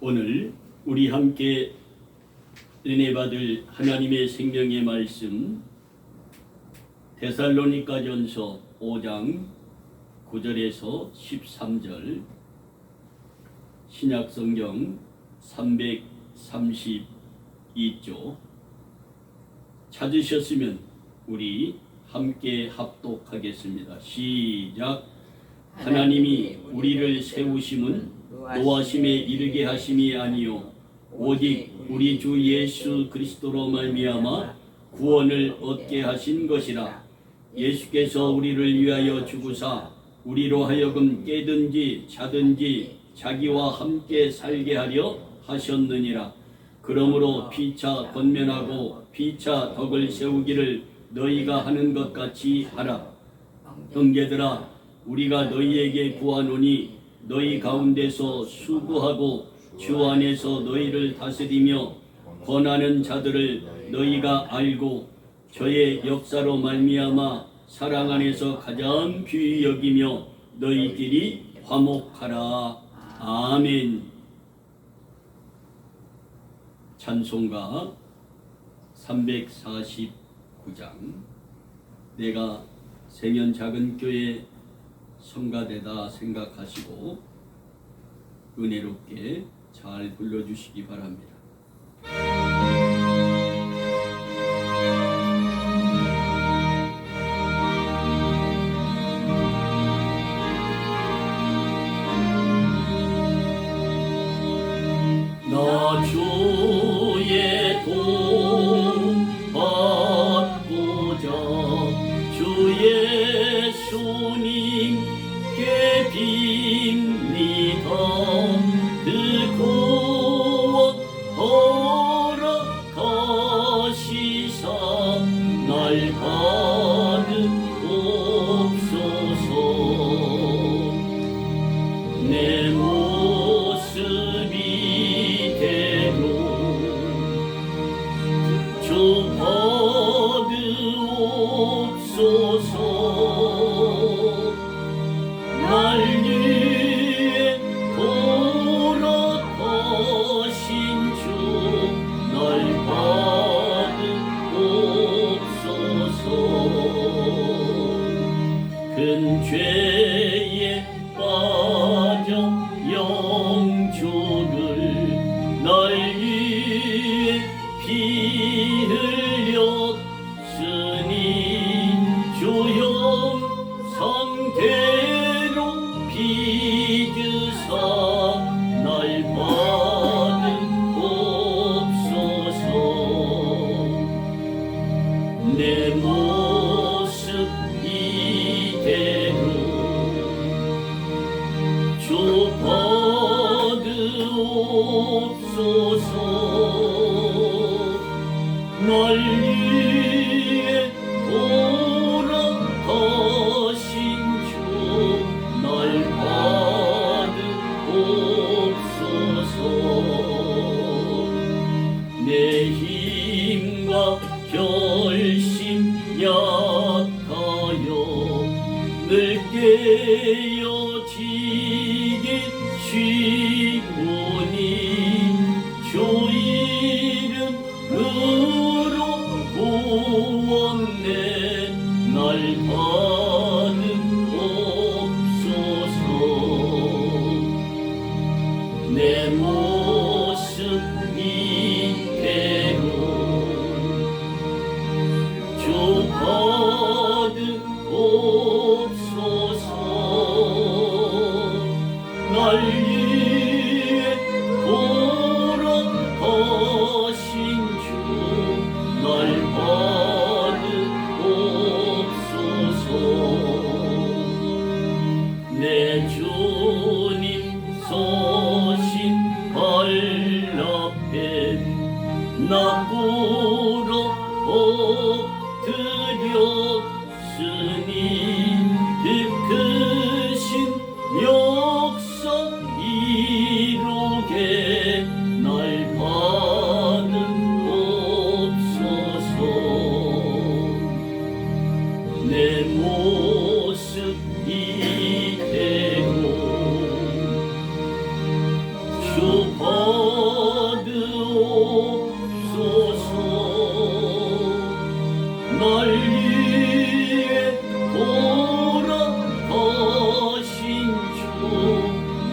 오늘 우리 함께 은혜 받을 하나님의 생명의 말씀 데살로니가전서 5장 9절에서 13절 신약성경 332쪽 찾으셨으면 우리 함께 합독하겠습니다. 시작. 하나님이 우리를 세우심은 노하심에 이르게 하심이 아니요 오직 우리 주 예수 그리스도로 말미암아 구원을 얻게 하신 것이라. 예수께서 우리를 위하여 죽으사 우리로 하여금 깨든지 자든지 자기와 함께 살게 하려 하셨느니라. 그러므로 피차 권면하고 피차 덕을 세우기를 너희가 하는 것 같이 하라. 형제들아, 우리가 너희에게 구하노니 너희 가운데서 수고하고 주 안에서 너희를 다스리며 권하는 자들을 너희가 알고 저의 역사로 말미암아 사랑 안에서 가장 귀히 여기며 너희끼리 화목하라. 아멘. 찬송가 349장. 내가 세면 작은 교회 성가대다 생각하시고 은혜롭게 잘 불러주시기 바랍니다. 나 주의 도움 받고자 주 예수님께 빕니다. 그 구원 허락하시사 날 받으옵소서. 내 모습이 주 받으옵소서. 날 위해 돌아가신 주 날 받으옵소서. 큰 죄에 빠져 영주를 날 위해 피 흘렸으니 주여 상대로 빚으사 날 받으옵소서. 내 모습 이대로 주 받으옵소서. 날 위해 돌아가신 주 날 받으옵소서. 내 힘과 결심 약하여 늘 깨어지기 쉬우니 주 이름으로 구원내 날 받으옵소서. 내 모습 이대로 주 받으옵소서. 날 위해 돌아가신 주 날 받으옵소서. 내 주님 서신 발 앞에 나 보러 엎드렸으니 그 크신 역사 주 받으옵소서. 날 위해 돌아가신 주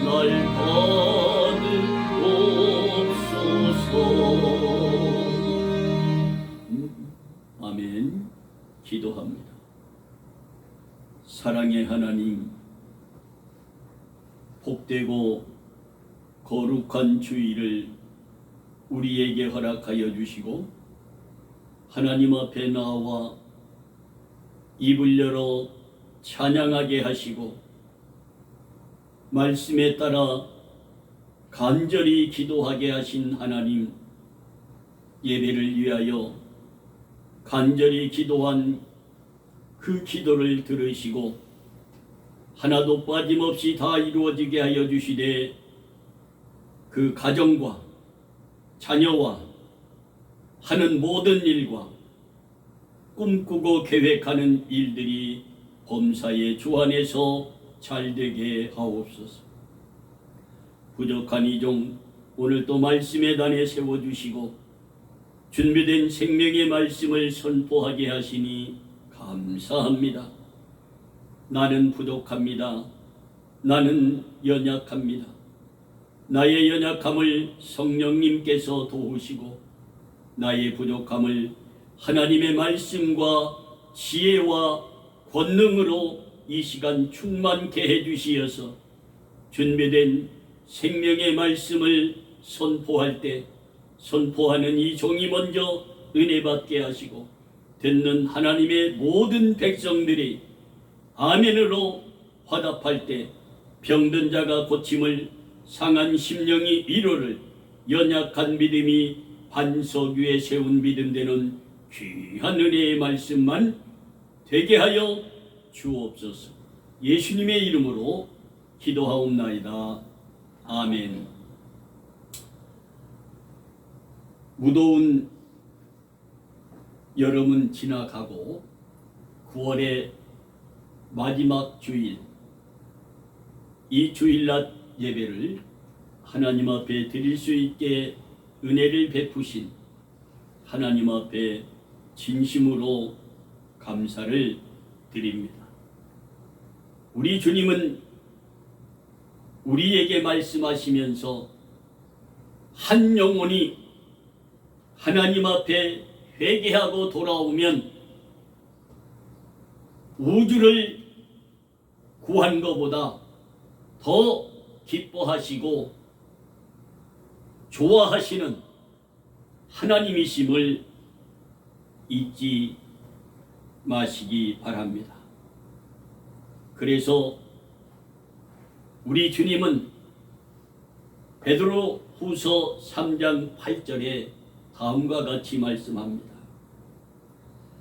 날 받으옵소서. 아멘. 기도합니다. 사랑의 하나님, 복되고 거룩한 주일을 우리에게 허락하여 주시고 하나님 앞에 나와 입을 열어 찬양하게 하시고 말씀에 따라 간절히 기도하게 하신 하나님, 예배를 위하여 간절히 기도한 그 기도를 들으시고 하나도 빠짐없이 다 이루어지게 하여 주시되 그 가정과 자녀와 하는 모든 일과 꿈꾸고 계획하는 일들이 범사의 주 안에서 잘되게 하옵소서. 부족한 이종 오늘 또 말씀의 단에 세워주시고 준비된 생명의 말씀을 선포하게 하시니 감사합니다. 나는 부족합니다. 나는 연약합니다. 나의 연약함을 성령님께서 도우시고 나의 부족함을 하나님의 말씀과 지혜와 권능으로 이 시간 충만케 해주시어서 준비된 생명의 말씀을 선포할 때 선포하는 이 종이 먼저 은혜 받게 하시고 듣는 하나님의 모든 백성들이 아멘으로 화답할 때 병든 자가 고침을, 상한 심령이 위로를, 연약한 믿음이 반석 위에 세운 믿음 되는 귀한 은혜의 말씀만 되게 하여 주옵소서. 예수님의 이름으로 기도하옵나이다. 아멘. 무더운 여름은 지나가고 9월의 마지막 주일, 이 주일낮 예배를 하나님 앞에 드릴 수 있게 은혜를 베푸신 하나님 앞에 진심으로 감사를 드립니다. 우리 주님은 우리에게 말씀하시면서 한 영혼이 하나님 앞에 회개하고 돌아오면 우주를 구한 것보다 더 기뻐하시고 좋아하시는 하나님이심을 잊지 마시기 바랍니다. 그래서 우리 주님은 베드로 후서 3장 8절에 다음과 같이 말씀합니다.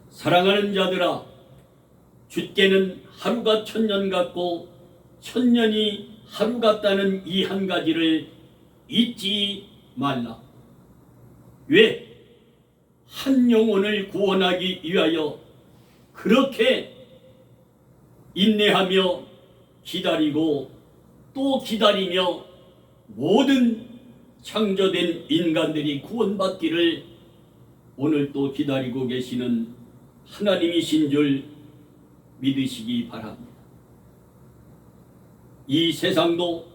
사랑하는 자들아, 주께는 하루가 천년 같고 천년이 하루 같다는 이 한 가지를 잊지 말라. 왜? 한 영혼을 구원하기 위하여 그렇게 인내하며 기다리고 또 기다리며 모든 창조된 인간들이 구원받기를 오늘 또 기다리고 계시는 하나님이신 줄 믿으시기 바랍니다. 이 세상도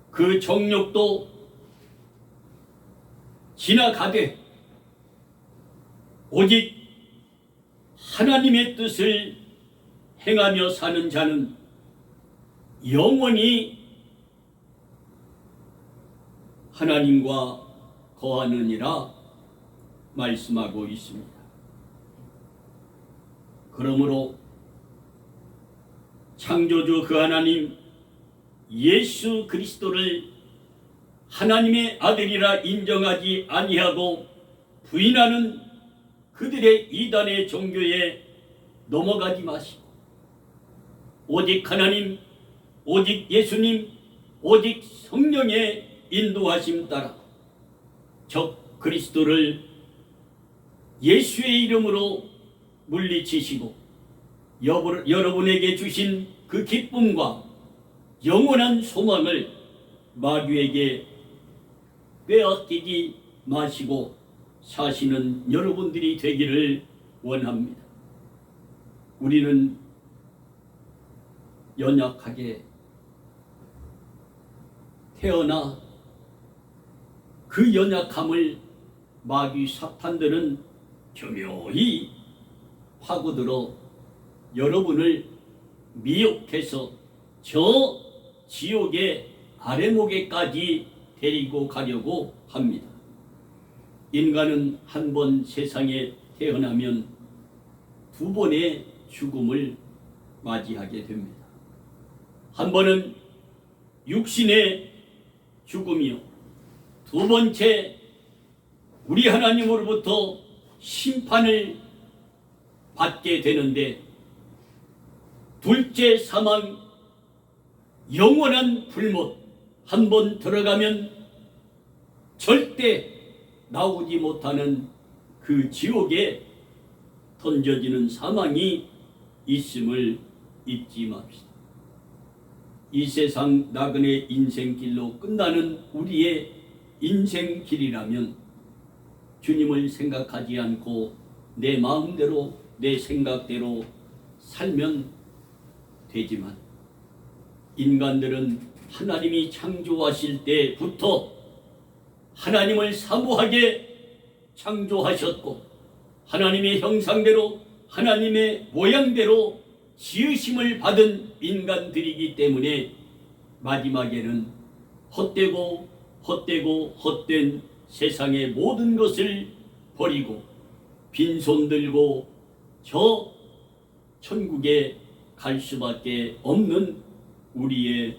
그 정욕도 지나가되 오직 하나님의 뜻을 행하며 사는 자는 영원히 하나님과 거하느니라 말씀하고 있습니다. 그러므로 창조주 그 하나님 예수 그리스도를 하나님의 아들이라 인정하지 아니하고 부인하는 그들의 이단의 종교에 넘어가지 마시고 오직 하나님, 오직 예수님, 오직 성령의 인도하심 따라 적 그리스도를 예수의 이름으로 물리치시고 여러분에게 주신 그 기쁨과 영원한 소망을 마귀에게 빼앗기지 마시고 사시는 여러분들이 되기를 원합니다. 우리는 연약하게 태어나 그 연약함을 마귀 사탄들은 교묘히 파고들어 여러분을 미혹해서 저 지옥의 아래목에까지 데리고 가려고 합니다. 인간은 한 번 세상에 태어나면 두 번의 죽음을 맞이하게 됩니다. 한 번은 육신의 죽음이요, 두 번째 우리 하나님으로부터 심판을 받게 되는데, 둘째 사망, 영원한 불못, 한 번 들어가면 절대 나오지 못하는 그 지옥에 던져지는 사망이 있음을 잊지 맙시다. 이 세상 나그네 인생길로 끝나는 우리의 인생길이라면 주님을 생각하지 않고 내 마음대로 내 생각대로 살면 되지만, 인간들은 하나님이 창조하실 때부터 하나님을 사모하게 창조하셨고 하나님의 형상대로 하나님의 모양대로 지으심을 받은 인간들이기 때문에 마지막에는 헛된 세상의 모든 것을 버리고 빈손 들고 저 천국에 갈 수밖에 없는 우리의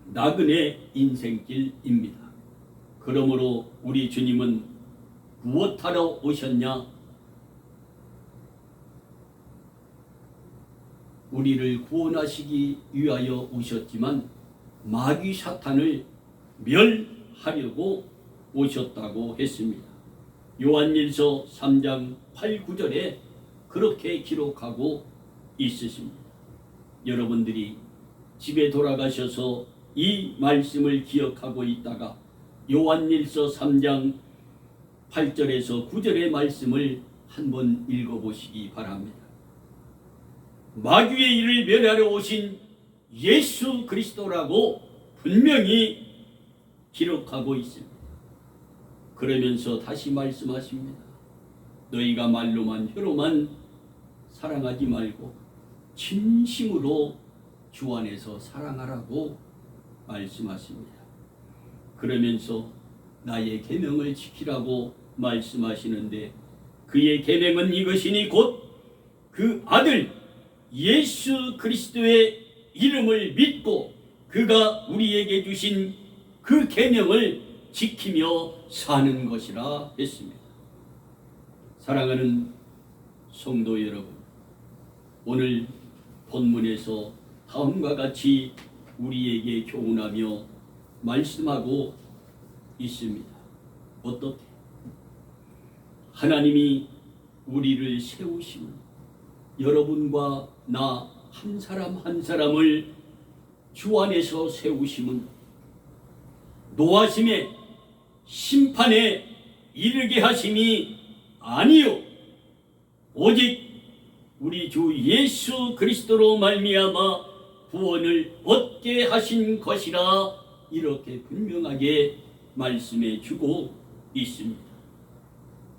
나그네 인생길입니다. 그러므로 우리 주님은 무엇하러 오셨냐? 우리를 구원하시기 위하여 오셨지만 마귀 사탄을 멸하려고 오셨다고 했습니다. 요한일서 3장 8, 9절에 그렇게 기록하고 있으십니다. 여러분들이 집에 돌아가셔서 이 말씀을 기억하고 있다가 요한일서 3장 8절에서 9절의 말씀을 한번 읽어보시기 바랍니다. 마귀의 일을 멸하러 오신 예수 그리스도라고 분명히 기록하고 있습니다. 그러면서 다시 말씀하십니다. 너희가 말로만 혀로만 사랑하지 말고 진심으로 주 안에서 사랑하라고 말씀하십니다. 그러면서 나의 계명을 지키라고 말씀하시는데, 그의 계명은 이것이니 곧 그 아들 예수 그리스도의 이름을 믿고 그가 우리에게 주신 그 계명을 지키며 사는 것이라 했습니다. 사랑하는 성도 여러분, 오늘 본문에서 다음과 같이 우리에게 교훈하며 말씀하고 있습니다. 어떻게? 하나님이 우리를 세우시면 여러분과 나 한 사람 한 사람을 주 안에서 세우심은 노하심에 심판에 이르게 하심이 아니요 오직 우리 주 예수 그리스도로 말미암아 구원을 얻게 하신 것이라, 이렇게 분명하게 말씀해 주고 있습니다.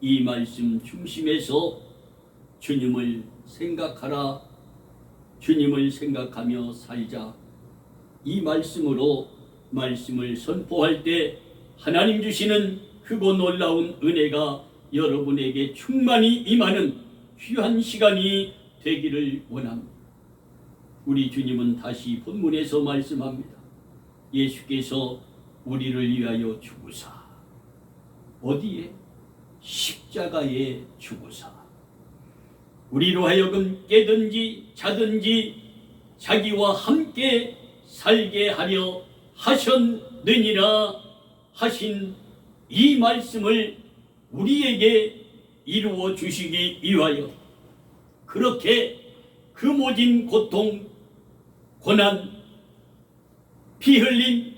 이 말씀 중심에서 주님을 생각하라, 주님을 생각하며 살자, 이 말씀으로 말씀을 선포할 때 하나님 주시는 크고 놀라운 은혜가 여러분에게 충만히 임하는 귀한 시간이 되기를 원합니다. 우리 주님은 다시 본문에서 말씀합니다. 예수께서 우리를 위하여 죽으사, 어디에? 십자가에 죽으사 우리로 하여금 깨든지 자든지 자기와 함께 살게 하려 하셨느니라 하신 이 말씀을 우리에게 이루어 주시기 위하여 그렇게 그 모진 고통, 고난, 피 흘림,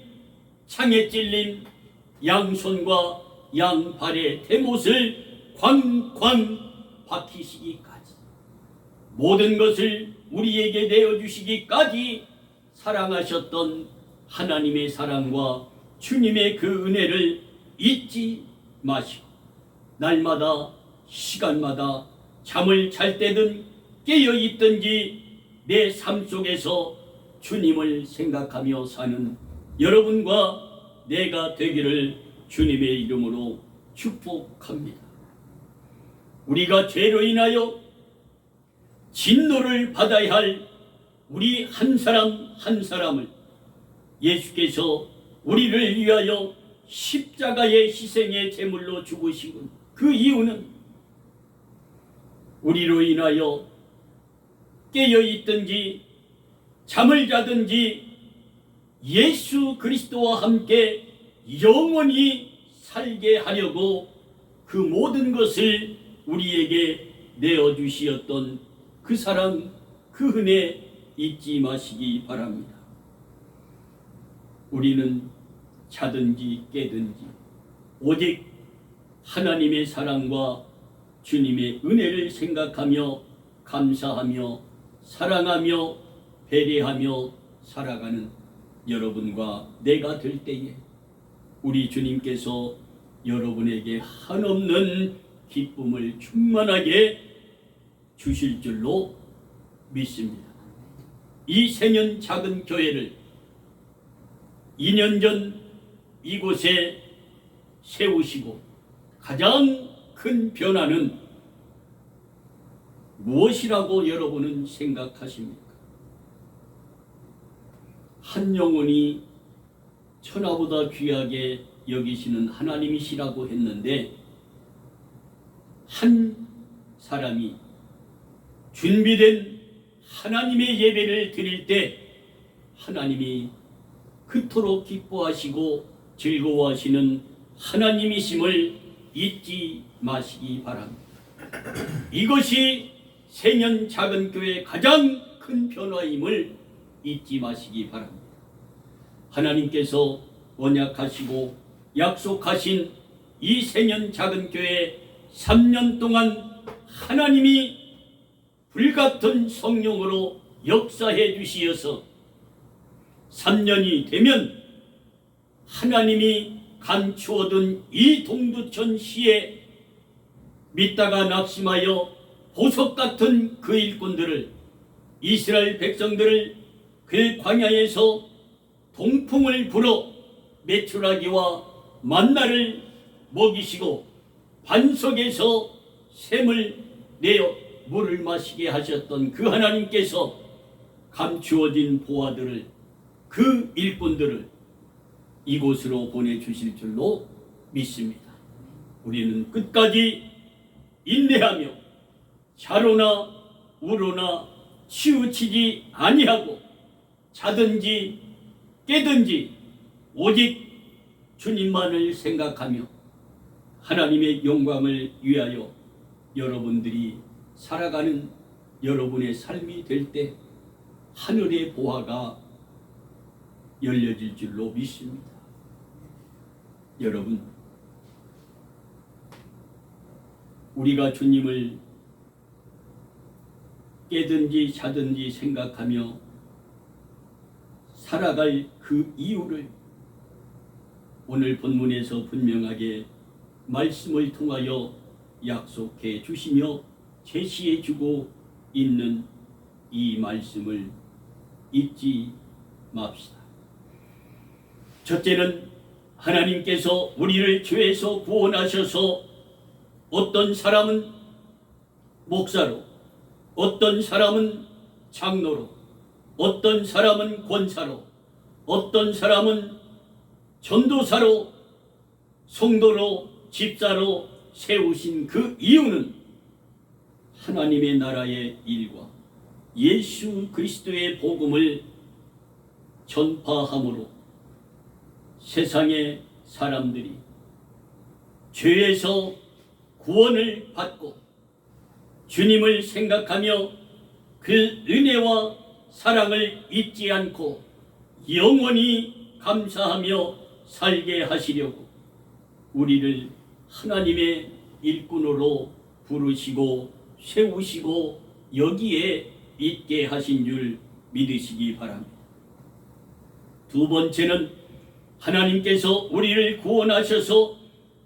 창에 찔린 양손과 양발의 대못을 광광 박히시기까지, 모든 것을 우리에게 내어주시기까지 사랑하셨던 하나님의 사랑과 주님의 그 은혜를 잊지 마시고, 날마다 시간마다 잠을 잘 때든 깨어 있든지 내 삶 속에서 주님을 생각하며 사는 여러분과 내가 되기를 주님의 이름으로 축복합니다. 우리가 죄로 인하여 진노를 받아야 할 우리 한 사람 한 사람을 예수께서 우리를 위하여 십자가의 희생의 제물로 죽으시고, 그 이유는 우리로 인하여 깨어 있든지 잠을 자든지 예수 그리스도와 함께 영원히 살게 하려고 그 모든 것을 우리에게 내어주시었던 그 사랑, 그 은혜 잊지 마시기 바랍니다. 우리는 자든지 깨든지 오직 하나님의 사랑과 주님의 은혜를 생각하며 감사하며 사랑하며 배려하며 살아가는 여러분과 내가 될 때에 우리 주님께서 여러분에게 한없는 기쁨을 충만하게 주실 줄로 믿습니다. 이 생년 작은 교회를 2년 전 이곳에 세우시고 가장 큰 변화는 무엇이라고 여러분은 생각하십니까? 한 영혼이 천하보다 귀하게 여기시는 하나님이시라고 했는데, 한 사람이 준비된 하나님의 예배를 드릴 때 하나님이 그토록 기뻐하시고 즐거워하시는 하나님이심을 잊지 마시기 바랍니다. 이것이 생년 작은 교회의 가장 큰 변화임을 잊지 마시기 바랍니다. 하나님께서 언약하시고 약속하신 이 생년 작은 교회 3년 동안 하나님이 불같은 성령으로 역사해 주시어서 3년이 되면 하나님이 감추어둔 이 동두천 시에 믿다가 낙심하여 보석 같은 그 일꾼들을, 이스라엘 백성들을 그 광야에서 동풍을 불어 메추라기와 만나를 먹이시고 반석에서 샘을 내어 물을 마시게 하셨던 그 하나님께서 감추어진 보화들을, 그 일꾼들을 이곳으로 보내주실 줄로 믿습니다. 우리는 끝까지 인내하며 좌로나 우로나 치우치지 아니하고 자든지 깨든지 오직 주님만을 생각하며 하나님의 영광을 위하여 여러분들이 살아가는 여러분의 삶이 될 때 하늘의 보화가 열려질 줄로 믿습니다. 여러분, 우리가 주님을 깨든지 자든지 생각하며 살아갈 그 이유를 오늘 본문에서 분명하게 말씀을 통하여 약속해 주시며 제시해 주고 있는 이 말씀을 잊지 맙시다. 첫째는 하나님께서 우리를 죄에서 구원하셔서 어떤 사람은 목사로, 어떤 사람은 장로로, 어떤 사람은 권사로, 어떤 사람은 전도사로, 성도로, 집사로 세우신 그 이유는 하나님의 나라의 일과 예수 그리스도의 복음을 전파함으로 세상의 사람들이 죄에서 구원을 받고 주님을 생각하며 그 은혜와 사랑을 잊지 않고 영원히 감사하며 살게 하시려고 우리를 하나님의 일꾼으로 부르시고 세우시고 여기에 있게 하신 줄 믿으시기 바랍니다. 두 번째는 하나님께서 우리를 구원하셔서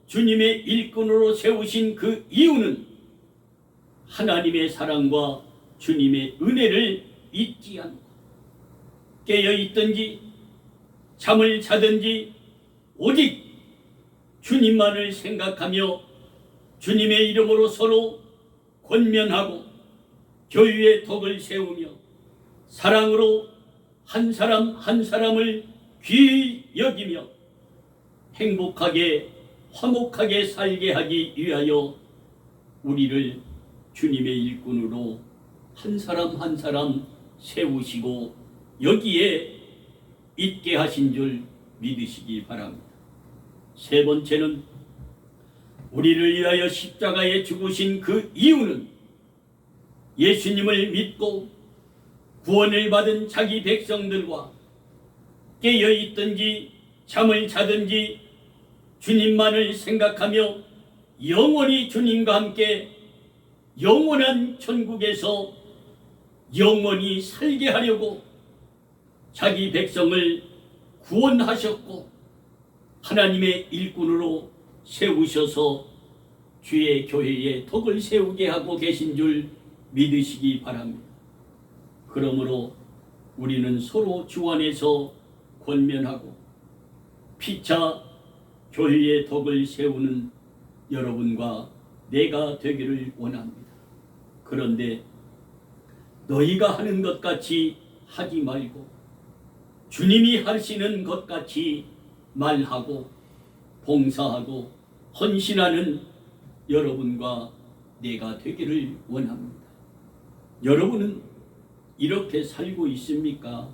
주님의 일꾼으로 세우신 그 이유는 하나님의 사랑과 주님의 은혜를 잊지 않고 깨어있든지 잠을 자든지 오직 주님만을 생각하며 주님의 이름으로 서로 권면하고 교회의 덕을 세우며 사랑으로 한 사람 한 사람을 귀히 여기며 행복하게 화목하게 살게 하기 위하여 우리를 주님의 일꾼으로 한 사람 한 사람 세우시고 여기에 있게 하신 줄 믿으시기 바랍니다. 세 번째는 우리를 위하여 십자가에 죽으신 그 이유는 예수님을 믿고 구원을 받은 자기 백성들과 깨어있든지 잠을 자든지 주님만을 생각하며 영원히 주님과 함께 영원한 천국에서 영원히 살게 하려고 자기 백성을 구원하셨고 하나님의 일꾼으로 세우셔서 주의 교회에 덕을 세우게 하고 계신 줄 믿으시기 바랍니다. 그러므로 우리는 서로 주 안에서 권면하고 피차 교회의 덕을 세우는 여러분과 내가 되기를 원합니다. 그런데 너희가 하는 것 같이 하지 말고 주님이 하시는 것 같이 말하고 봉사하고 헌신하는 여러분과 내가 되기를 원합니다. 여러분은 이렇게 살고 있습니까?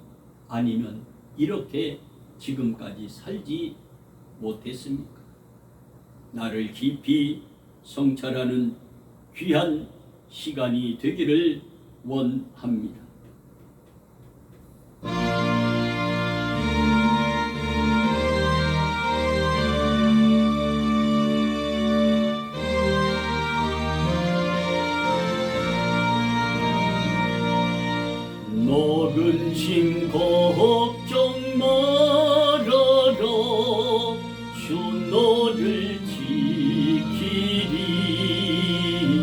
아니면 이렇게 지금까지 살지 못했습니까? 나를 깊이 성찰하는 귀한 시간이 되기를 원합니다. 너른 심 걱정 말아라 주 너를 지키리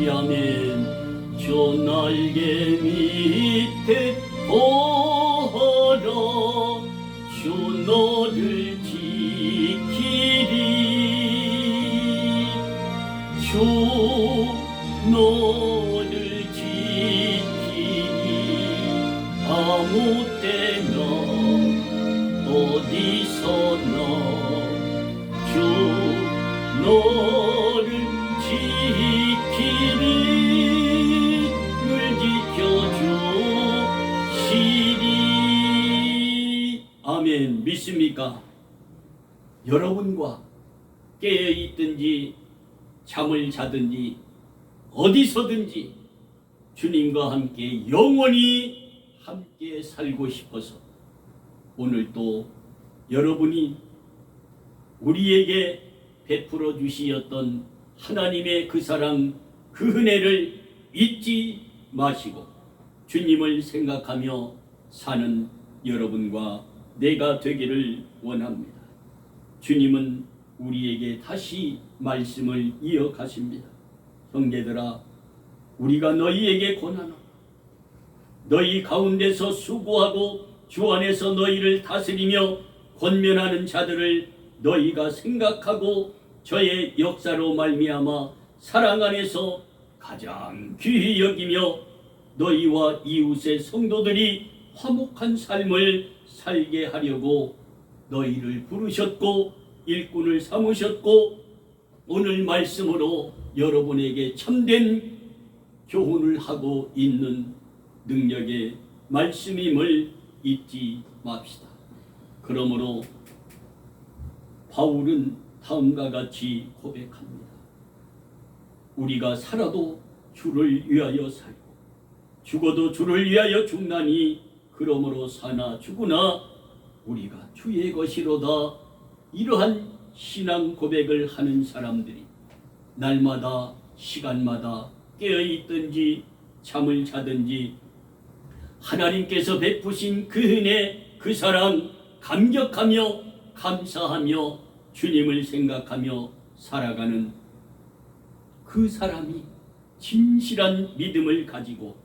아멘 주 날개 밑에 거하라 주 너를 지키리 주 너를 아무 때나 어디서나 주 너를 지키리 늘 지켜주시리 아멘. 믿습니까? 여러분과 깨어있든지 잠을 자든지 어디서든지 주님과 함께 영원히 함께 살고 싶어서 오늘 또 여러분이 우리에게 베풀어 주시었던 하나님의 그 사랑 그 은혜를 잊지 마시고 주님을 생각하며 사는 여러분과 내가 되기를 원합니다. 주님은 우리에게 다시 말씀을 이어가십니다. 형제들아 우리가 너희에게 권하노 너희 가운데서 수고하고 주 안에서 너희를 다스리며 권면하는 자들을 너희가 생각하고 저의 역사로 말미암아 사랑 안에서 가장 귀히 여기며 너희와 이웃의 성도들이 화목한 삶을 살게 하려고 너희를 부르셨고 일꾼을 삼으셨고 오늘 말씀으로 여러분에게 참된 교훈을 하고 있는 능력의 말씀임을 잊지 맙시다. 그러므로 바울은 다음과 같이 고백합니다. 우리가 살아도 주를 위하여 살고 죽어도 주를 위하여 죽나니 그러므로 사나 죽으나 우리가 주의 것이로다. 이러한 신앙 고백을 하는 사람들이 날마다 시간마다 깨어있든지 잠을 자든지 하나님께서 베푸신 그 은혜, 그 사랑 감격하며 감사하며 주님을 생각하며 살아가는 그 사람이 진실한 믿음을 가지고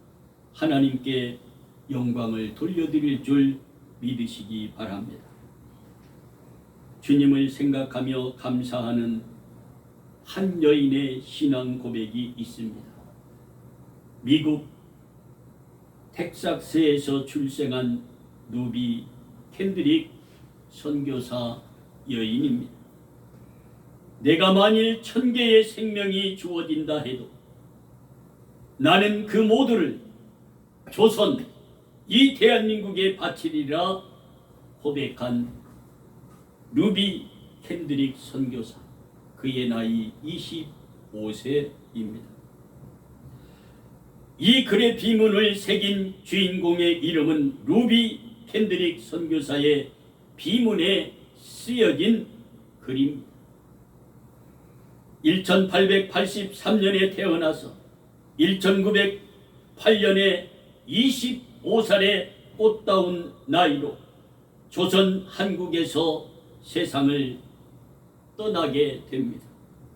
하나님께 영광을 돌려드릴 줄 믿으시기 바랍니다. 주님을 생각하며 감사하는 한 여인의 신앙 고백이 있습니다. 미국 텍사스에서 출생한 누비 캔드릭 선교사 여인입니다. 내가 만일 1000개의 생명이 주어진다 해도 나는 그 모두를 조선, 이 대한민국에 바치리라 고백한 누비 캔드릭 선교사, 그의 나이 25세입니다. 이 글의 비문을 새긴 주인공의 이름은 루비 캔드릭 선교사의 비문에 쓰여진 글입니다. 1883년에 태어나서 1908년에 25살의 꽃다운 나이로 조선 한국에서 세상을 떠나게 됩니다.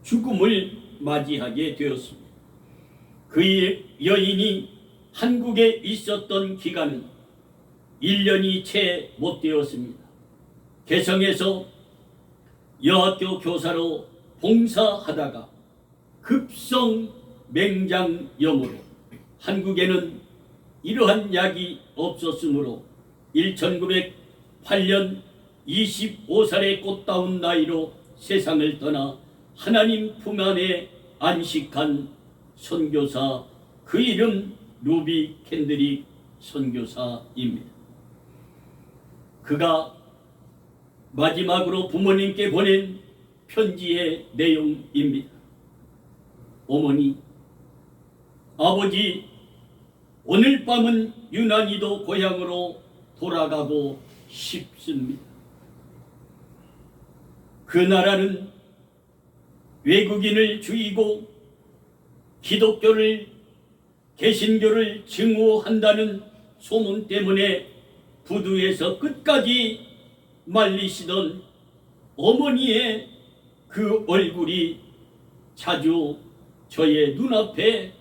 죽음을 맞이하게 되었습니다. 그 여인이 한국에 있었던 기간은 1년이 채 못 되었습니다. 개성에서 여학교 교사로 봉사하다가 급성 맹장염으로, 한국에는 이러한 약이 없었으므로 1908년 25살의 꽃다운 나이로 세상을 떠나 하나님 품 안에 안식한 선교사, 그 이름 루비 캔드릭 선교사입니다. 그가 마지막으로 부모님께 보낸 편지의 내용입니다. 어머니, 아버지, 오늘 밤은 유난히도 고향으로 돌아가고 싶습니다. 그 나라는 외국인을 죽이고 기독교를, 개신교를 증오한다는 소문 때문에 부두에서 끝까지 말리시던 어머니의 그 얼굴이 자주 저의 눈앞에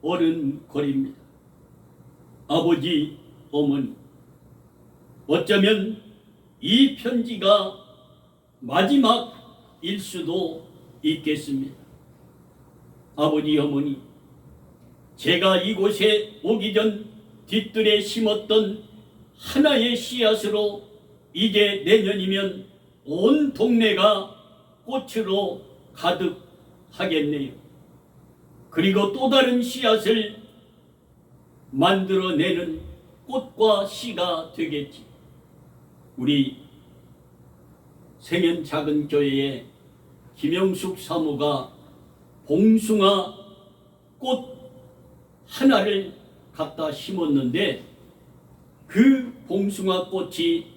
어른거립니다. 아버지, 어머니, 어쩌면 이 편지가 마지막일 수도 있겠습니다. 아버지, 어머니, 제가 이곳에 오기 전 뒤뜰에 심었던 하나의 씨앗으로 이제 내년이면 온 동네가 꽃으로 가득하겠네요. 그리고 또 다른 씨앗을 만들어내는 꽃과 씨가 되겠지. 우리 생현 작은 교회에 김영숙 사모가 봉숭아 꽃 하나를 갖다 심었는데 그 봉숭아 꽃이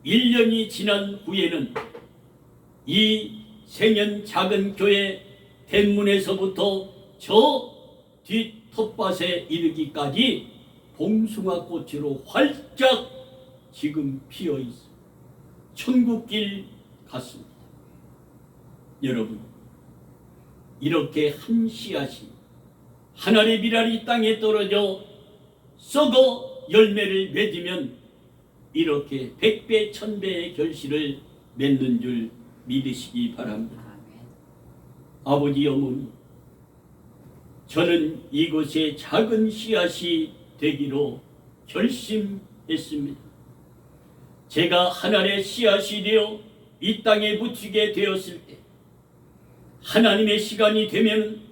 1년이 지난 후에는 이 생현 작은 교회 대문에서부터 저 뒷 텃밭에 이르기까지 봉숭아 꽃으로 활짝 지금 피어 있어. 천국길 같습니다. 여러분, 이렇게 한 씨앗이 하늘의 비랄이 땅에 떨어져 썩어 열매를 맺으면 이렇게 100배, 1000배의 결실을 맺는 줄 믿으시기 바랍니다. 아버지, 어머니, 저는 이곳에 작은 씨앗이 되기로 결심했습니다. 제가 하늘의 씨앗이 되어 이 땅에 묻히게 되었을 때 하나님의 시간이 되면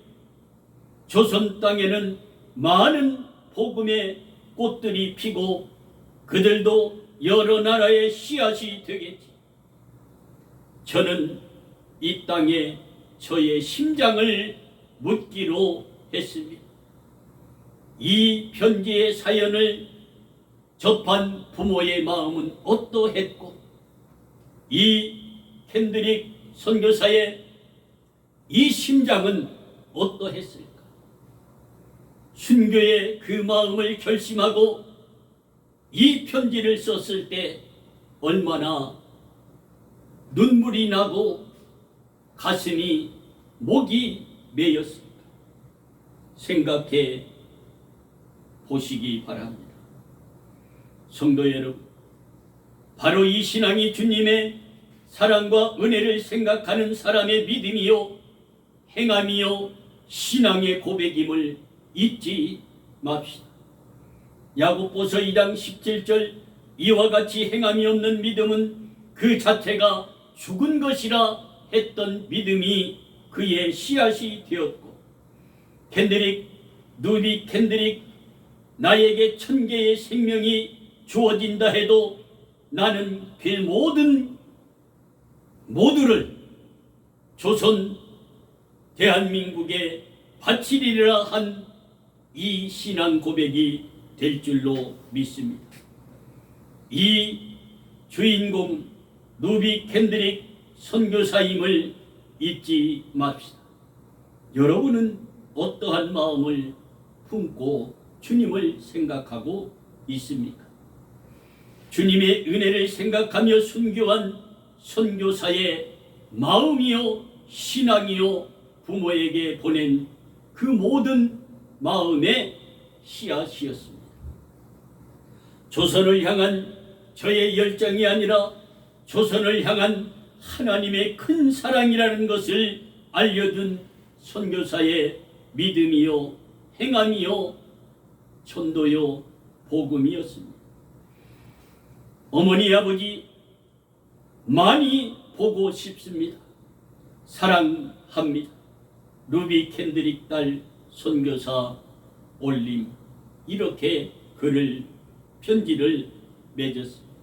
조선 땅에는 많은 복음의 꽃들이 피고 그들도 여러 나라의 씨앗이 되겠지. 저는 이 땅에 저의 심장을 묻기로 했습니다. 이 편지의 사연을 접한 부모의 마음은 어떠했고 이 켄드릭 선교사의 이 심장은 어떠했을까? 순교의 그 마음을 결심하고 이 편지를 썼을 때 얼마나 눈물이 나고 가슴이 목이 메였을까? 생각해 보시기 바랍니다. 성도 여러분, 바로 이 신앙이 주님의 사랑과 은혜를 생각하는 사람의 믿음이요 행함이요 신앙의 고백임을 잊지 맙시다. 야고보서 2장 17절 이와 같이 행함이 없는 믿음은 그 자체가 죽은 것이라 했던 믿음이 그의 씨앗이 되었고, 누비 켄드릭 나에게 1000개의 생명이 주어진다 해도 나는 그 모두를 조선 대한민국에 바치리라 한 이 신앙 고백이 될 줄로 믿습니다. 이 주인공 누비 켄드릭 선교사임을 잊지 맙시다. 여러분은 어떠한 마음을 품고 주님을 생각하고 있습니까? 주님의 은혜를 생각하며 순교한 선교사의 마음이요 신앙이요 부모에게 보낸 그 모든 마음의 씨앗이었습니다. 조선을 향한 저의 열정이 아니라 조선을 향한 하나님의 큰 사랑이라는 것을 알려준 선교사의 믿음이요 행함이요 전도요 복음이었습니다. 어머니 아버지 많이 보고 싶습니다. 사랑합니다. 누비 켄드릭 딸 선교사 올림, 이렇게 편지를 맺었습니다.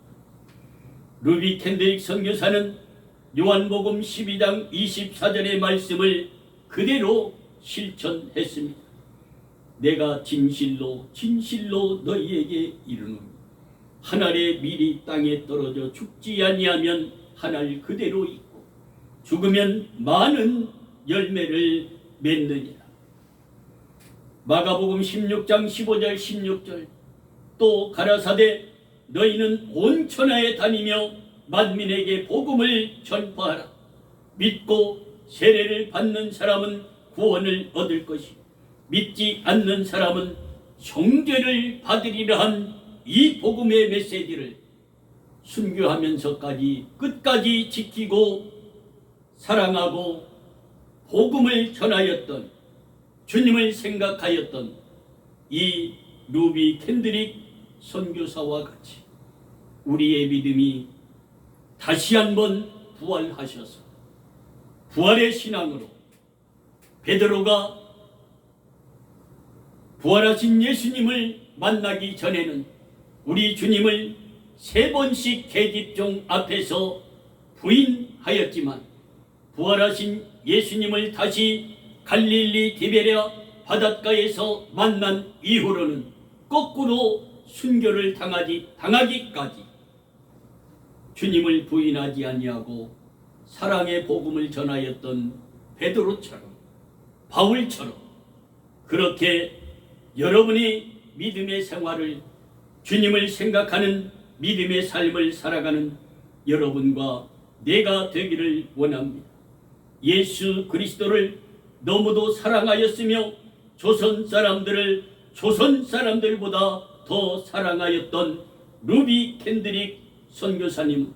누비 켄드릭 선교사는 요한복음 12장 24절의 말씀을 그대로 실천했습니다. 내가 진실로 너희에게 이르노니 한 알의 밀이 땅에 떨어져 죽지 아니하면 한 알 그대로 있고 죽으면 많은 열매를 맺느니라. 마가복음 16장 15절 16절 또 가라사대 너희는 온 천하에 다니며 만민에게 복음을 전파하라. 믿고 세례를 받는 사람은 구원을 얻을 것이요 믿지 않는 사람은 정죄를 받으리라 한 이 복음의 메시지를 순교하면서까지 끝까지 지키고 사랑하고 복음을 전하였던, 주님을 생각하였던 이 누비 켄드릭 선교사와 같이 우리의 믿음이 다시 한번 부활하셔서 부활의 신앙으로 베드로가 부활하신 예수님을 만나기 전에는 우리 주님을 3번씩 계집종 앞에서 부인하였지만 부활하신 예수님을 다시 갈릴리 디베랴 바닷가에서 만난 이후로는 거꾸로 순교를 당하기까지 주님을 부인하지 아니하고 사랑의 복음을 전하였던 베드로처럼 바울처럼 그렇게 여러분이 믿음의 생활을 주님을 생각하는 믿음의 삶을 살아가는 여러분과 내가 되기를 원합니다. 예수 그리스도를 너무도 사랑하였으며 조선 사람들보다 더 사랑하였던 누비 켄드릭 선교사님,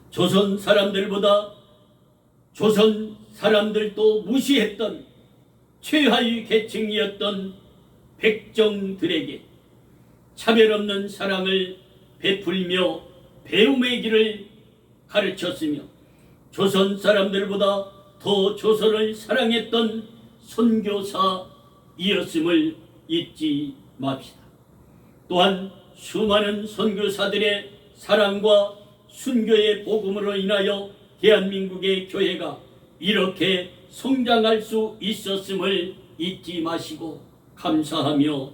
조선 사람들도 무시했던 최하위 계층이었던 백정들에게 차별 없는 사랑을 베풀며 배움의 길을 가르쳤으며 조선 사람들보다 더 조선을 사랑했던 선교사이었음을 잊지 맙시다. 또한 수많은 선교사들의 사랑과 순교의 복음으로 인하여 대한민국의 교회가 이렇게 성장할 수 있었음을 잊지 마시고 감사하며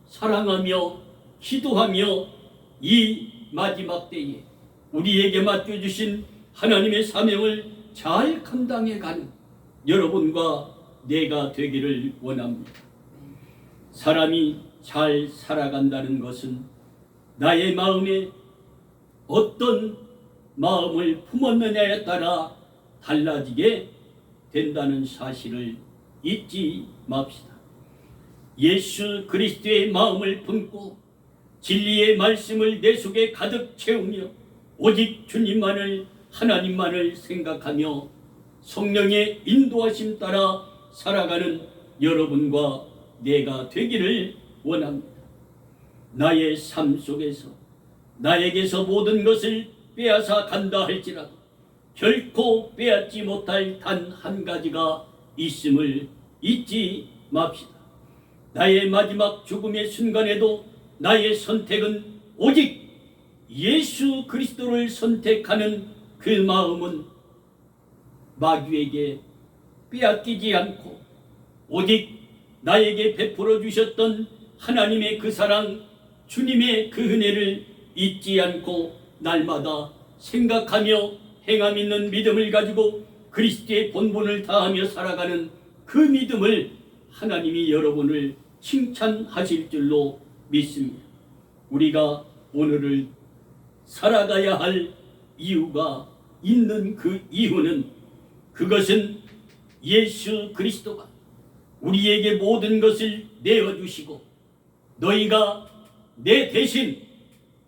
사랑하며 기도하며 이 마지막 때에 우리에게 맡겨주신 하나님의 사명을 잘 감당해가는 여러분과 내가 되기를 원합니다. 사람이 잘 살아간다는 것은 나의 마음에 어떤 마음을 품었느냐에 따라 달라지게 된다는 사실을 잊지 맙시다. 예수 그리스도의 마음을 품고 진리의 말씀을 내 속에 가득 채우며 오직 주님만을, 하나님만을 생각하며 성령의 인도하심 따라 살아가는 여러분과 내가 되기를 원합니다. 나의 삶 속에서 나에게서 모든 것을 빼앗아 간다 할지라도 결코 빼앗지 못할 단 한 가지가 있음을 잊지 맙시다. 나의 마지막 죽음의 순간에도 나의 선택은 오직 예수 그리스도를 선택하는 그 마음은 마귀에게 빼앗기지 않고 오직 나에게 베풀어 주셨던 하나님의 그 사랑, 주님의 그 은혜를 잊지 않고 날마다 생각하며 행함 있는 믿음을 가지고 그리스도의 본분을 다하며 살아가는 그 믿음을 하나님이 여러분을 칭찬하실 줄로 믿습니다. 우리가 오늘을 살아가야 할 이유가 있는 그 이유는 그것은 예수 그리스도가 우리에게 모든 것을 내어주시고 너희가 내 대신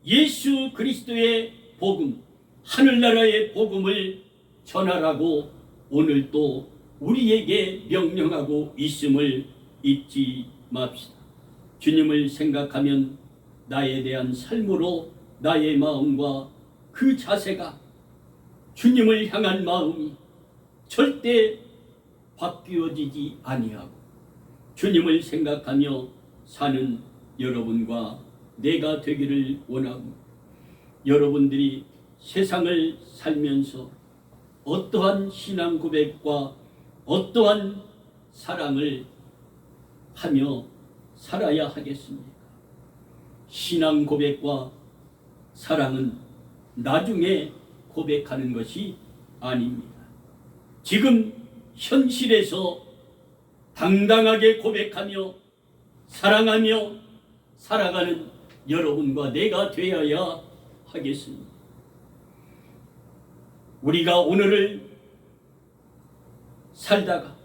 예수 그리스도의 복음, 하늘나라의 복음을 전하라고 오늘 또 우리에게 명령하고 있음을 잊지 맙시다. 주님을 생각하면 나에 대한 삶으로 나의 마음과 그 자세가 주님을 향한 마음이 절대 바뀌어지지 아니하고 주님을 생각하며 사는 여러분과 내가 되기를 원하고 여러분들이 세상을 살면서 어떠한 신앙 고백과 어떠한 사랑을 하며 살아야 하겠습니까? 신앙 고백과 사랑은 나중에 고백하는 것이 아닙니다. 지금 현실에서 당당하게 고백하며 사랑하며 살아가는 여러분과 내가 되어야 하겠습니다. 우리가 오늘을 살다가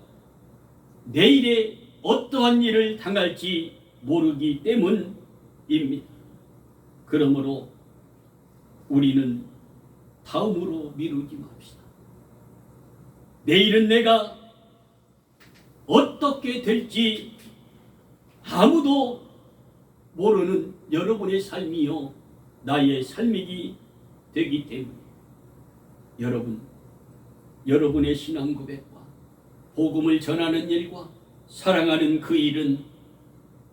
내일에 어떠한 일을 당할지 모르기 때문입니다. 그러므로 우리는 다음으로 미루지 맙시다. 내일은 내가 어떻게 될지 아무도 모르는 여러분의 삶이요 나의 삶이기 되기 때문에 여러분의 신앙 고백과 복음을 전하는 일과 사랑하는 그 일은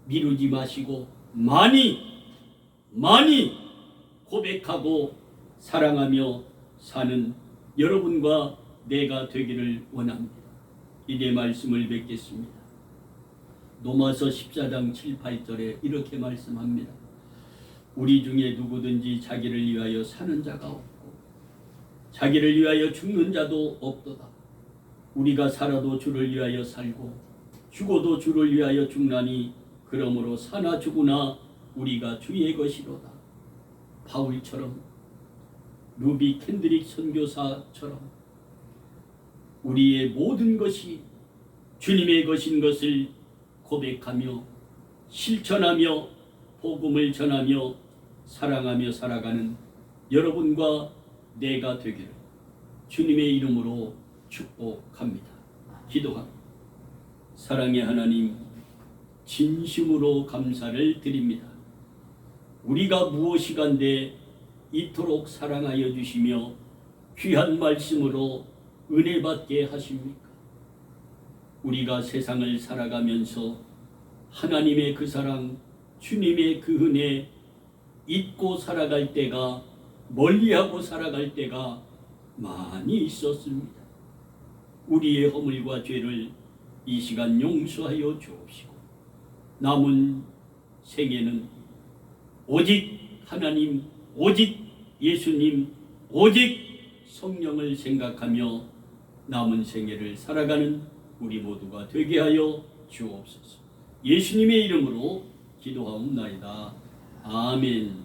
미루지 마시고 많이 고백하고 사랑하며 사는 여러분과 내가 되기를 원합니다. 이제 말씀을 뵙겠습니다. 로마서 14장 7, 8절에 이렇게 말씀합니다. 우리 중에 누구든지 자기를 위하여 사는 자가 없고 자기를 위하여 죽는 자도 없도다. 우리가 살아도 주를 위하여 살고 죽어도 주를 위하여 죽나니 그러므로 사나 죽으나 우리가 주의 것이로다. 바울처럼 루비 캔드릭 선교사처럼 우리의 모든 것이 주님의 것인 것을 고백하며 실천하며 복음을 전하며 사랑하며 살아가는 여러분과 내가 되기를 주님의 이름으로 축복합니다. 기도합니다. 사랑의 하나님, 진심으로 감사를 드립니다. 우리가 무엇이간데 이토록 사랑하여 주시며 귀한 말씀으로 은혜 받게 하십니까? 우리가 세상을 살아가면서 하나님의 그 사랑, 주님의 그 은혜 잊고 살아갈 때가, 멀리하고 살아갈 때가 많이 있었습니다. 우리의 허물과 죄를 이 시간 용서하여 주옵시고 남은 생애는 오직 하나님, 오직 예수님, 오직 성령을 생각하며 남은 생애를 살아가는 우리 모두가 되게 하여 주옵소서. 예수님의 이름으로 기도하옵나이다. 아멘.